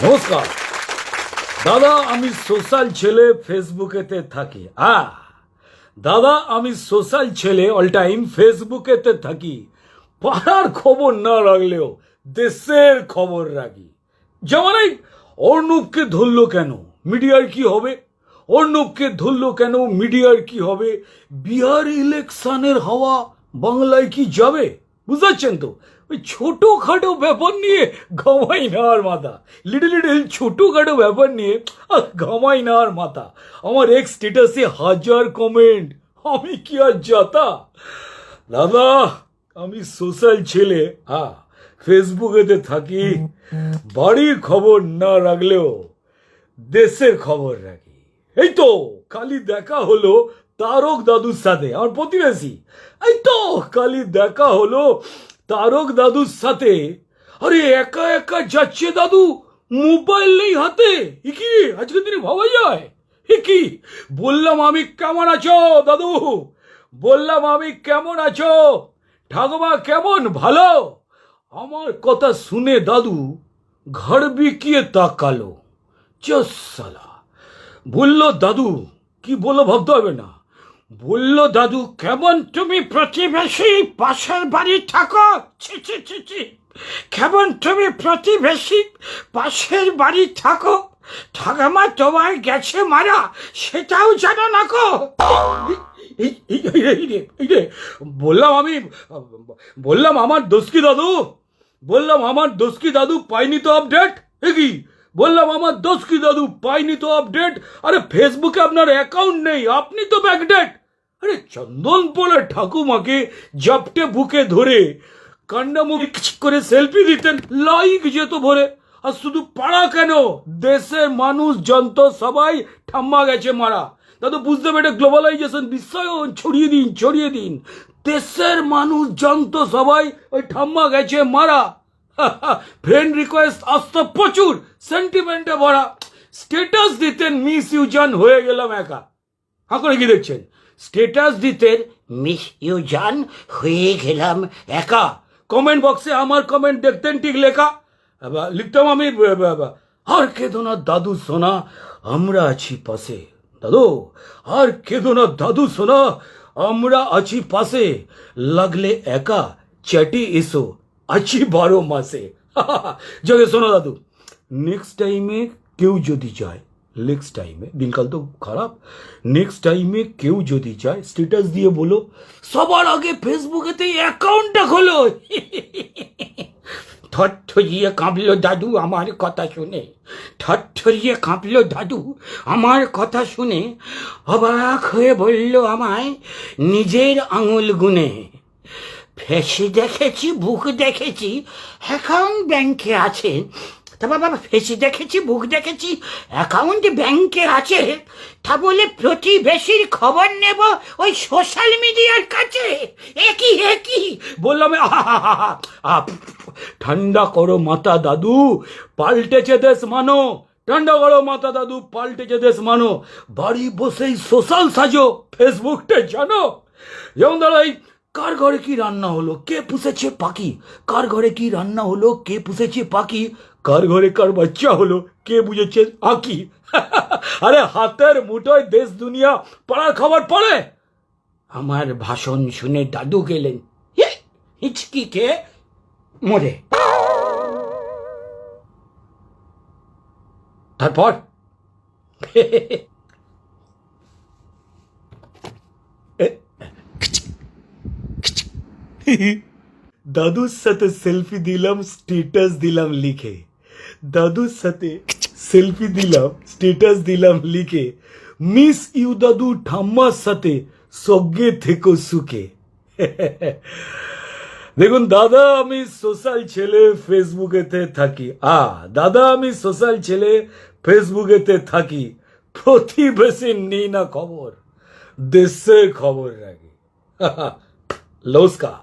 নমস্কার দাদা, আমি সোশ্যাল ছেলে, ফেসবুকেতে থাকি। দাদা, আমি সোশ্যাল ছেলে, অল টাইম ফেসবুকেতে থাকি। পাড়ার খবর না রাখলেও দেশের খবর রাখি। যেমন এই অর্ণবকে ধরলো কেন, মিডিয়ার কি হবে? অর্ণবকে ধরলো কেন, মিডিয়ার কি হবে? বিহার ইলেকশনের হাওয়া বাংলায় কি যাবে? বুঝতে পারছেন তো? ওই ছোটোখাটো ব্যাপার নিয়ে ঘামাই না আর মাথা। লিটল লিটল ছোটোখাটো ব্যাপার নিয়ে ঘামাই না আর মাথা। আমার এক্স স্ট্যাটাসে 1000 কমেন্ট, আমি কি আর যাতা? দাদা, আমি সোশ্যাল ছেলে, ফেসবুকেতে থাকি। বাড়ির খবর না রাখলেও দেশের খবর রাখি। এই তো কালি দেখা হলো তারক দাদুর সাথে, আমার প্রতিবেশী। এই তো কালি দেখা হলো তারক দাদুর সাথে। আরে একা একা যাচ্ছে দাদু, মোবাইল নেই হাতে। এ কি রে, আজকের দিনে ভাবা যায়? এ কি? বললাম আমি কেমন আছো দাদু, বললাম আমি কেমন আছো, ঠাকুমা কেমন, ভালো? আমার কথা শুনে দাদু ঘর বিকিয়ে তাকালো। সালা বললো দাদু, কি বললো ভাবতে হবে না। বললো দাদু, কেমন তুমি প্রতিবেশী, পাশের বাড়ি থাকো? ছি ছি ছি ছি, কেমন তুমি প্রতিবেশী, পাশের বাড়ি থাকো, ঠাকুমা তোমায় গেছে মারা, সেটাও জানো না গো। বললাম আমি, বললাম আমার দোষ কি দাদু, বললাম আমার দোষ কি দাদু, পাইনি তো আপডেট। কি বললাম আমার দোষ কি দাদু, পাইনি তো আপডেট। আরে ফেসবুকে আপনার অ্যাকাউন্ট নেই, আপনি তো ব্যাকডেট। আরে চন্দন পোলা ঠাকুমাকে জাপটে বুকে ধরে কান্নামুখী করে সেলফি দিতেন, লাইক যেত ভরে। আর শুধু পাড়া কেন, দেশের মানুষ যন্ত্র সবাই ঠাম্মা গেছে মারা। দাদু বুঝতে পেরে গ্লোবালাইজেশন বিশ্বায়ন ছড়িয়ে দিন, ছড়িয়ে দিন। দেশের মানুষ যন্ত্র সবাই ওই ঠাম্মা গেছে মারা। ফ্রেন্ড রিকোয়েস্ট আসতো প্রচুর, সেন্টিমেন্টে ভরা। স্ট্যাটাস দিতেন মিস ইউ জান, হয়ে গেলাম একা। করে কি দেখছেন? স্ট্যাটাস দিতেন মিস ইউ জান, হয়ে গেলাম একা। কমেন্ট বক্সে আমার কমেন্ট দেখতেন ঠিক লেখা, লিখতাম আমি, আর কেঁদো না দাদু সোনা, আমরা আছি পাশে। দাদু, আর কেঁদো না দাদু সোনা, আমরা আছি পাশে, লাগলে একা চ্যাটি এসো, আছি 12 মাসে। জগে শোনো দাদু, নেক্সট টাইমে কেউ যদি যায়, নেক্সট টাইমে, দিনকাল তো খারাপ, নেক্সট টাইমে কেউ যদি যায় স্ট্যাটাস দিয়ে বলো সবার আগে ফেসবুকেতে অ্যাকাউন্টটা খোলো। থরথরিয়ে কাঁপলো দাদু আমার কথা শুনে, থরথরিয়ে কাঁপলো দাদু আমার কথা শুনে। অবাক হয়ে বলল আমায় নিজের আঙুল গুনে, ফেসে দেখেছি, বুক দেখেছি, অ্যাকাউন্ট ব্যাংকে আছে। তা বাবা, ফেসে দেখেছি, বুক দেখেছি, অ্যাকাউন্ট ব্যাংকে আছে, তা বলে প্রতিবেশীর খবর নেব ওই সোশ্যাল মিডিয়ার কাছে? একই একই বললাম। ঠান্ডা করো মাথা দাদু, পাল্টেছে দেশ মানো। ঠান্ডা করো মাথা দাদু, পাল্টেছে দেশ মানো। বাড়ি বসেই সোশ্যাল সাজো, ফেসবুকটা জানো। যেমন ধরো এই কার ঘরে কি রান্না হলো, কে পুষেছে পাখি, কার ঘরে কি রান্না হলো, কে পুষেছে পাখি, কার ঘরে কার বাচ্চা হলো, কে বুঝেছে আঁকি। আরে হাতের মুঠোয় দেশ দুনিয়া, পাড়ার খবর পড়ে। আমার ভাষণ শুনে দাদু গেলেন হিচকিকে মরে। তারপর দাদুর সাথে সেলফি দিলাম, স্ট্যাটাস দিলাম লিখে। দাদুর সাথে সেলফি দিলাম, স্ট্যাটাস দিলাম লিখে। মিস ইউ দাদু, ঠাম্মার সাথে সঙ্গে থেকো সুখে। দেখুন দাদা, আমি সোশ্যাল ছেলে, ফেসবুকেতে থাকি। দাদা, আমি সোশ্যাল ছেলে, ফেসবুকেতে থাকি। প্রতিবেশী নেই না খবর, দেশের খবর রাখি। নমস্কার।